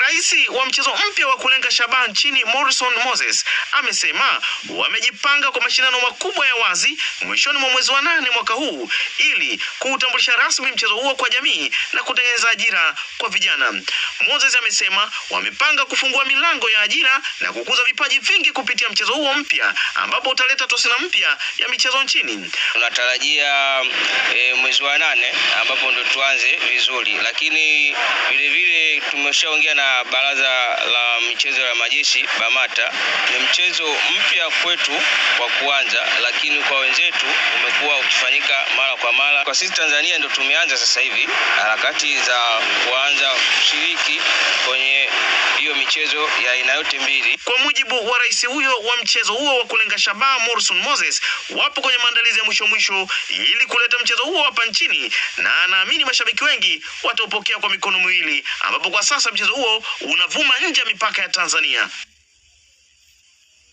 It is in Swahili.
Rais wa mchezo mpya wa kulenga shabaha nchini Morrison Moses amesema wamejipanga kwa mashindano makubwa ya wazi mwishoni mwa mwezi wa 8 mwaka huu ili kuutambulisha rasmi mchezo huo kwa jamii na kutengeneza ajira kwa vijana. Moses amesema wamepanga kufungua milango ya ajira na kukuza vipaji vingi kupitia mchezo huo mpya ambapo utaleta taswira mpya ya michezo nchini. Tunatarajia mwezi wa 8 ambapo ndo tuanze vizuri, lakini vile vile tumeshaongea na baraza la michezo ya majeshi BAMATA. Ni mchezo mpya kwetu kwa kuanza, lakini kwa wenzetu umekuwa ukifanyika mara kwa mara. Kwa sisi Tanzania ndo tumeanza sasa hivi harakati za kuanza kushiriki kwenye hiyo michezo ya aina yote mbili. Kwa mujibu wa rais huyo wa mchezo huo wa kulenga shabaha Morrison Moses, wapo kwenye maandalizi ya mwisho ili kuleta mchezo huo hapa nchini, na anaamini mashabiki wengi wataupokea kwa mikono miwili, ambapo kwa sasa mchezo huo unavuma nje ya mipaka ya Tanzania.